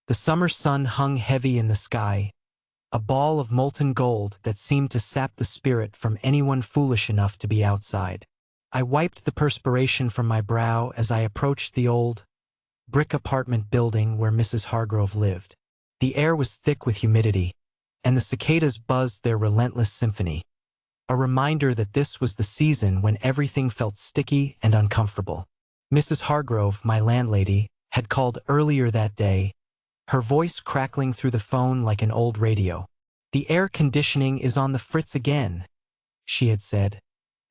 The summer sun hung heavy in the sky, a ball of molten gold that seemed to sap the spirit from anyone foolish enough to be outside. I wiped the perspiration from my brow as I approached the old, brick apartment building where Mrs. Hargrove lived. The air was thick with humidity, and the cicadas buzzed their relentless symphony, a reminder that this was the season when everything felt sticky and uncomfortable. Mrs. Hargrove, my landlady, had called earlier that day, her voice crackling through the phone like an old radio. "The air conditioning is on the fritz again," she had said,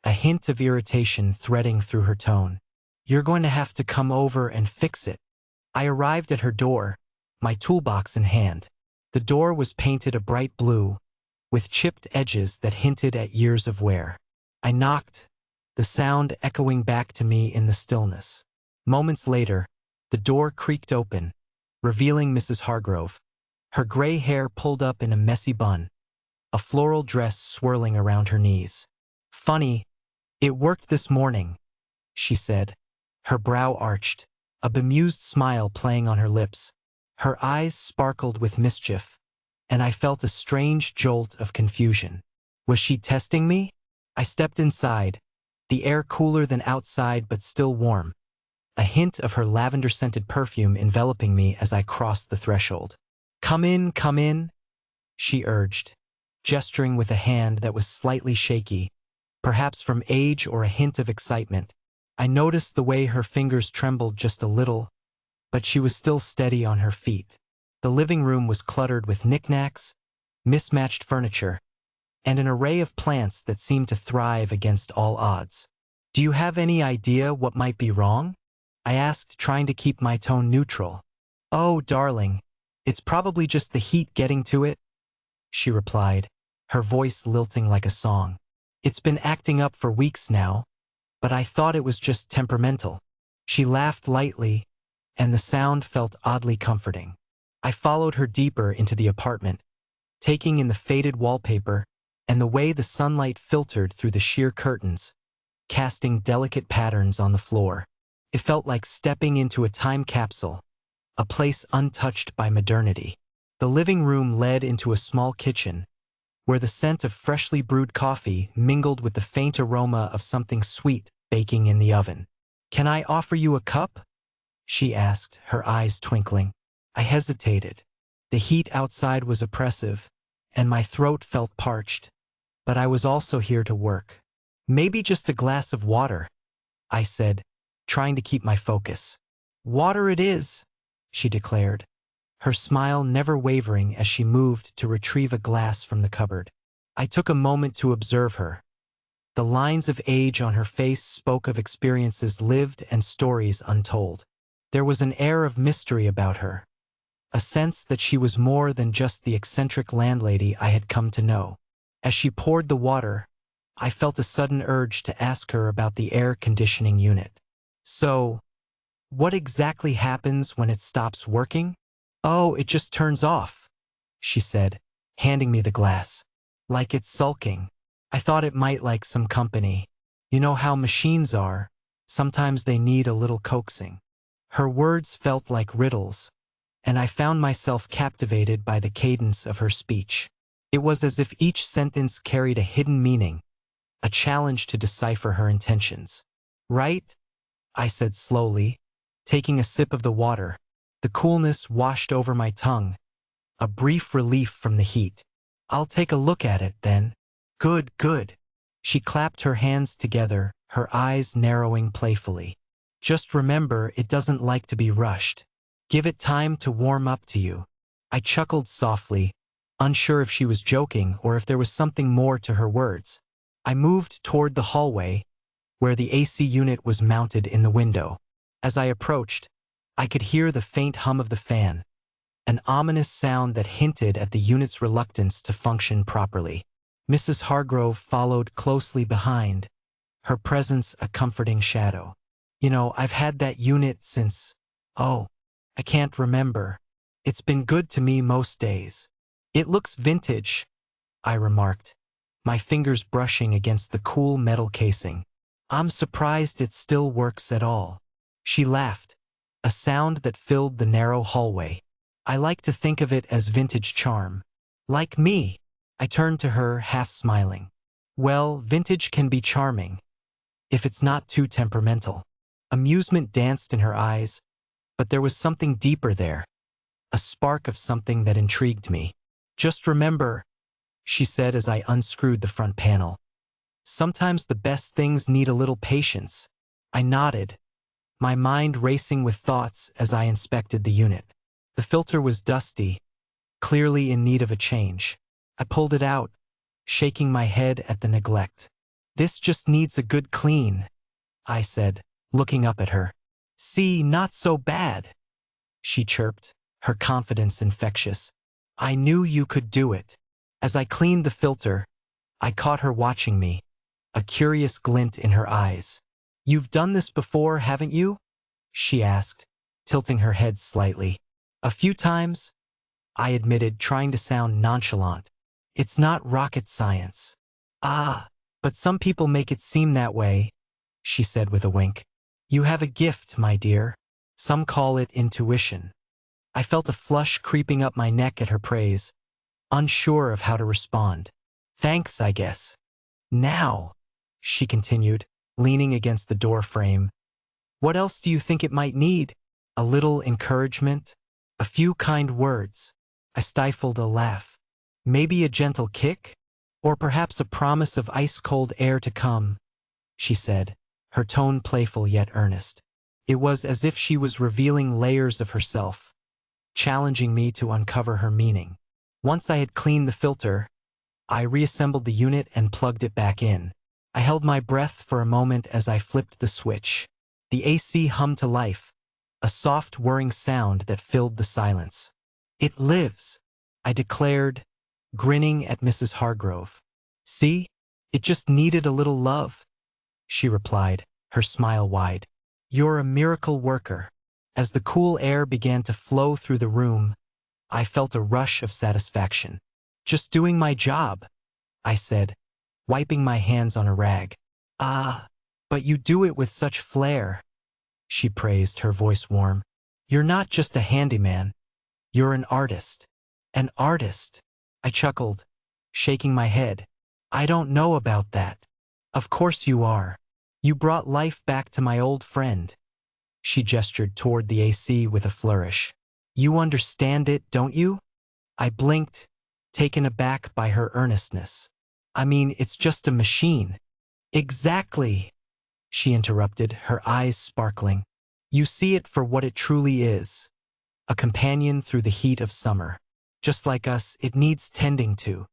a hint of irritation threading through her tone. "You're going to have to come over and fix it." I arrived at her door, my toolbox in hand. The door was painted a bright blue, with chipped edges that hinted at years of wear. I knocked, the sound echoing back to me in the stillness. Moments later, the door creaked open, revealing Mrs. Hargrove, her gray hair pulled up in a messy bun, a floral dress swirling around her knees. "Funny, it worked this morning," she said, her brow arched, a bemused smile playing on her lips. Her eyes sparkled with mischief, and I felt a strange jolt of confusion. Was she testing me? I stepped inside, the air cooler than outside but still warm, a hint of her lavender-scented perfume enveloping me as I crossed the threshold. Come in," she urged, gesturing with a hand that was slightly shaky, perhaps from age or a hint of excitement. I noticed the way her fingers trembled just a little, but she was still steady on her feet. The living room was cluttered with knickknacks, mismatched furniture, and an array of plants that seemed to thrive against all odds. "Do you have any idea what might be wrong?" I asked, trying to keep my tone neutral. "Oh, darling, it's probably just the heat getting to it," she replied, her voice lilting like a song. "It's been acting up for weeks now, but I thought it was just temperamental." She laughed lightly, and the sound felt oddly comforting. I followed her deeper into the apartment, taking in the faded wallpaper and the way the sunlight filtered through the sheer curtains, casting delicate patterns on the floor. It felt like stepping into a time capsule, a place untouched by modernity. The living room led into a small kitchen, where the scent of freshly brewed coffee mingled with the faint aroma of something sweet baking in the oven. "Can I offer you a cup?" she asked, her eyes twinkling. I hesitated. The heat outside was oppressive, and my throat felt parched, but I was also here to work. "Maybe just a glass of water," I said, trying to keep my focus. "Water it is," she declared, her smile never wavering as she moved to retrieve a glass from the cupboard. I took a moment to observe her. The lines of age on her face spoke of experiences lived and stories untold. There was an air of mystery about her, a sense that she was more than just the eccentric landlady I had come to know. As she poured the water, I felt a sudden urge to ask her about the air conditioning unit. "So, what exactly happens when it stops working?" "Oh, it just turns off," she said, handing me the glass. "Like it's sulking. I thought it might like some company. You know how machines are, sometimes they need a little coaxing." Her words felt like riddles, and I found myself captivated by the cadence of her speech. It was as if each sentence carried a hidden meaning, a challenge to decipher her intentions. "Right?" I said slowly, taking a sip of the water. The coolness washed over my tongue, a brief relief from the heat. "I'll take a look at it, then." "Good, good." She clapped her hands together, her eyes narrowing playfully. "Just remember, it doesn't like to be rushed. Give it time to warm up to you." I chuckled softly, unsure if she was joking or if there was something more to her words. I moved toward the hallway, where the AC unit was mounted in the window. As I approached, I could hear the faint hum of the fan, an ominous sound that hinted at the unit's reluctance to function properly. Mrs. Hargrove followed closely behind, her presence a comforting shadow. "You know, I've had that unit since, oh, I can't remember. It's been good to me most days." "It looks vintage," I remarked, my fingers brushing against the cool metal casing. "I'm surprised it still works at all." She laughed, a sound that filled the narrow hallway. I like to think of it as vintage charm. Like me. I turned to her, half smiling. Well, vintage can be charming, if it's not too temperamental. Amusement danced in her eyes, but there was something deeper there, a spark of something that intrigued me. Just remember, she said as I unscrewed the front panel. Sometimes the best things need a little patience. I nodded, my mind racing with thoughts as I inspected the unit. The filter was dusty, clearly in need of a change. I pulled it out, shaking my head at the neglect. This just needs a good clean, I said, looking up at her. See, not so bad, she chirped, her confidence infectious. I knew you could do it. As I cleaned the filter, I caught her watching me, a curious glint in her eyes. You've done this before, haven't you? She asked, tilting her head slightly. A few times, I admitted, trying to sound nonchalant. It's not rocket science. Ah, but some people make it seem that way, she said with a wink. You have a gift, my dear. Some call it intuition. I felt a flush creeping up my neck at her praise, unsure of how to respond. Thanks, I guess. Now, she continued, leaning against the door frame, what else do you think it might need? A little encouragement? A few kind words? I stifled a laugh. Maybe a gentle kick? Or perhaps a promise of ice-cold air to come, she said, her tone playful yet earnest. It was as if she was revealing layers of herself, challenging me to uncover her meaning. Once I had cleaned the filter, I reassembled the unit and plugged it back in. I held my breath for a moment as I flipped the switch. The AC hummed to life, a soft whirring sound that filled the silence. It lives, I declared, grinning at Mrs. Hargrove. See, it just needed a little love, she replied, her smile wide. You're a miracle worker. As the cool air began to flow through the room, I felt a rush of satisfaction. Just doing my job, I said, wiping my hands on a rag. Ah, but you do it with such flair, she praised, her voice warm. You're not just a handyman, you're an artist. An artist, I chuckled, shaking my head. I don't know about that. Of course you are. You brought life back to my old friend. She gestured toward the AC with a flourish. You understand it, don't you? I blinked, taken aback by her earnestness. I mean, it's just a machine. Exactly, she interrupted, her eyes sparkling. You see it for what it truly is. A companion through the heat of summer. Just like us, it needs tending to.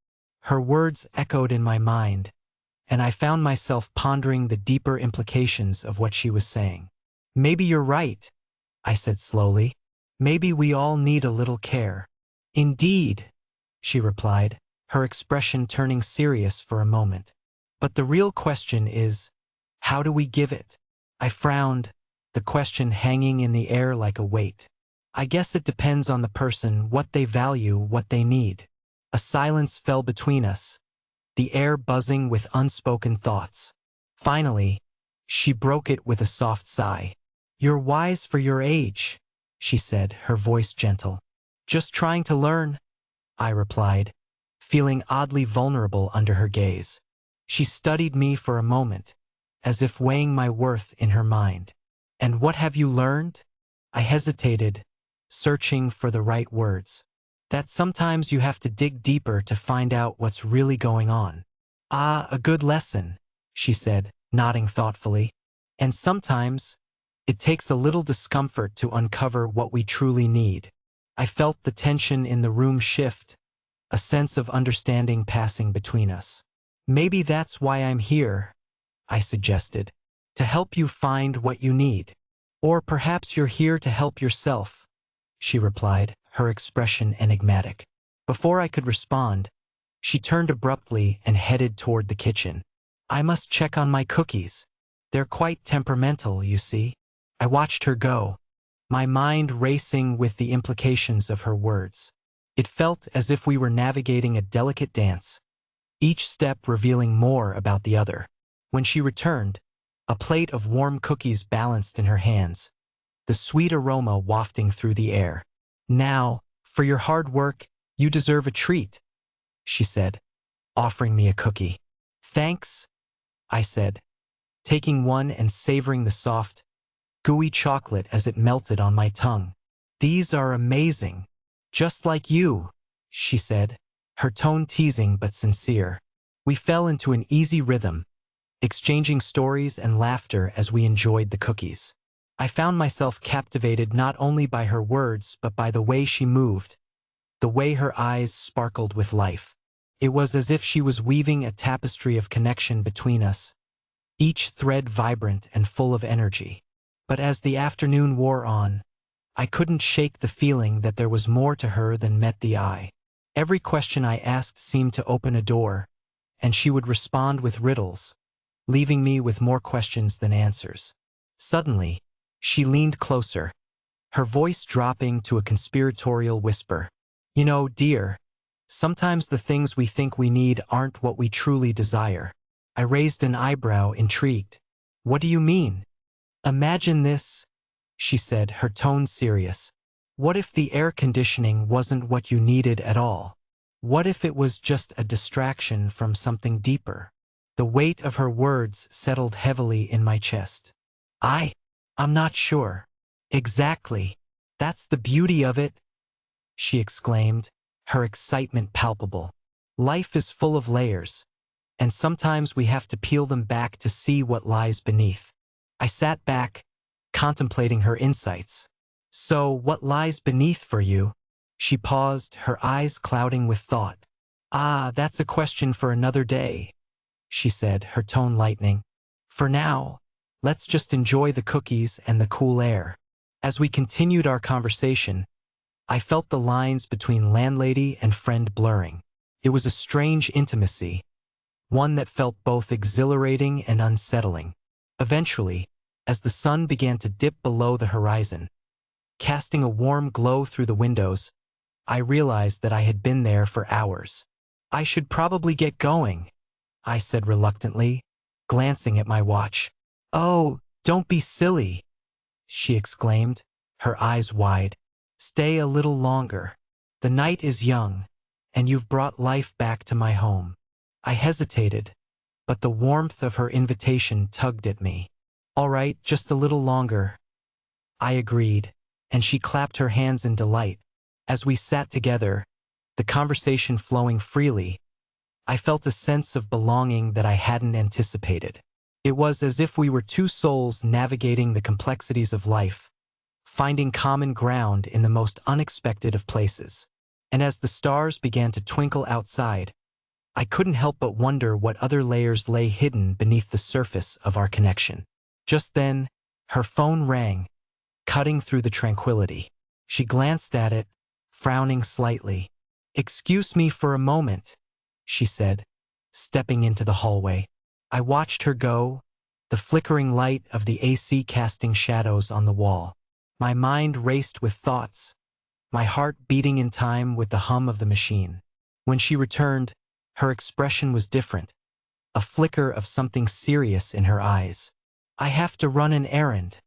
Her words echoed in my mind, and I found myself pondering the deeper implications of what she was saying. Maybe you're right, I said slowly. Maybe we all need a little care. Indeed, she replied, her expression turning serious for a moment. But the real question is, how do we give it? I frowned, the question hanging in the air like a weight. I guess it depends on the person, what they value, what they need. A silence fell between us, the air buzzing with unspoken thoughts. Finally, she broke it with a soft sigh. You're wise for your age, she said, her voice gentle. Just trying to learn, I replied, feeling oddly vulnerable under her gaze. She studied me for a moment, as if weighing my worth in her mind. And what have you learned? I hesitated, searching for the right words. That sometimes you have to dig deeper to find out what's really going on. Ah, a good lesson, she said, nodding thoughtfully. And sometimes, it takes a little discomfort to uncover what we truly need. I felt the tension in the room shift, a sense of understanding passing between us. Maybe that's why I'm here, I suggested, to help you find what you need. Or perhaps you're here to help yourself, she replied, her expression enigmatic. Before I could respond, she turned abruptly and headed toward the kitchen. I must check on my cookies. They're quite temperamental, you see. I watched her go, my mind racing with the implications of her words. It felt as if we were navigating a delicate dance, each step revealing more about the other. When she returned, a plate of warm cookies balanced in her hands, the sweet aroma wafting through the air. Now, For your hard work, you deserve a treat, she said, offering me a cookie. Thanks, I said, taking one and savoring the soft, gooey chocolate as it melted on my tongue. These are amazing. Just like you, she said, her tone teasing but sincere. We fell into an easy rhythm, exchanging stories and laughter as we enjoyed the cookies. I found myself captivated not only by her words but by the way she moved, the way her eyes sparkled with life. It was as if she was weaving a tapestry of connection between us, each thread vibrant and full of energy. But as the afternoon wore on, I couldn't shake the feeling that there was more to her than met the eye. Every question I asked seemed to open a door, and she would respond with riddles, leaving me with more questions than answers. Suddenly, she leaned closer, her voice dropping to a conspiratorial whisper. You know, dear, sometimes the things we think we need aren't what we truly desire. I raised an eyebrow, intrigued. What do you mean? Imagine this, she said, her tone serious. What if the air conditioning wasn't what you needed at all? What if it was just a distraction from something deeper? The weight of her words settled heavily in my chest. I'm not sure. Exactly. That's the beauty of it, she exclaimed, her excitement palpable. Life is full of layers, and sometimes we have to peel them back to see what lies beneath. I sat back, contemplating her insights. So, what lies beneath for you? She paused, her eyes clouding with thought. That's a question for another day, she said, her tone lightening. For now, let's just enjoy the cookies and the cool air. As we continued our conversation, I felt the lines between landlady and friend blurring. It was a strange intimacy, one that felt both exhilarating and unsettling. Eventually, as the sun began to dip below the horizon, casting a warm glow through the windows, I realized that I had been there for hours. I should probably get going, I said reluctantly, glancing at my watch. Oh, don't be silly, she exclaimed, her eyes wide. Stay a little longer. The night is young, and you've brought life back to my home. I hesitated, but the warmth of her invitation tugged at me. All right, just a little longer, I agreed, and she clapped her hands in delight. As we sat together, the conversation flowing freely, I felt a sense of belonging that I hadn't anticipated. It was as if we were two souls navigating the complexities of life, finding common ground in the most unexpected of places. And as the stars began to twinkle outside, I couldn't help but wonder what other layers lay hidden beneath the surface of our connection. Just then, her phone rang, cutting through the tranquility. She glanced at it, frowning slightly. "Excuse me for a moment," she said, stepping into the hallway. I watched her go, the flickering light of the AC casting shadows on the wall. My mind raced with thoughts, my heart beating in time with the hum of the machine. When she returned, her expression was different, a flicker of something serious in her eyes. "I have to run an errand,"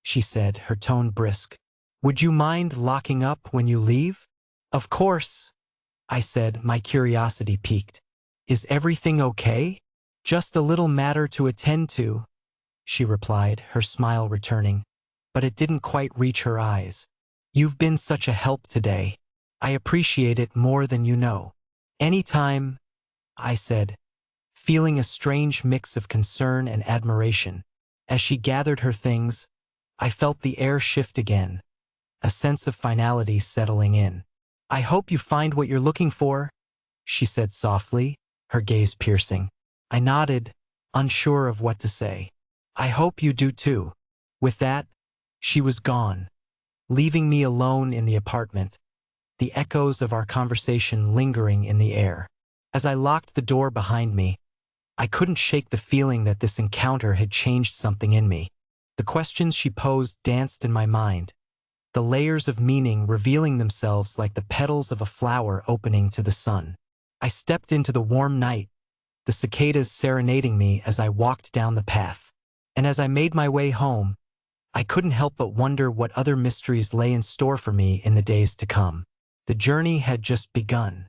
she said, her tone brisk. "Would you mind locking up when you leave?" "Of course," I said, my curiosity piqued. "Is everything okay?" "Just a little matter to attend to," she replied, her smile returning, but it didn't quite reach her eyes. "You've been such a help today. I appreciate it more than you know." "Anytime," I said, feeling a strange mix of concern and admiration. As she gathered her things, I felt the air shift again, a sense of finality settling in. "I hope you find what you're looking for," she said softly, her gaze piercing. I nodded, unsure of what to say. "I hope you do too." With that, she was gone, leaving me alone in the apartment, the echoes of our conversation lingering in the air. As I locked the door behind me, I couldn't shake the feeling that this encounter had changed something in me. The questions she posed danced in my mind, the layers of meaning revealing themselves like the petals of a flower opening to the sun. I stepped into the warm night, the cicadas serenading me as I walked down the path. And as I made my way home, I couldn't help but wonder what other mysteries lay in store for me in the days to come. The journey had just begun.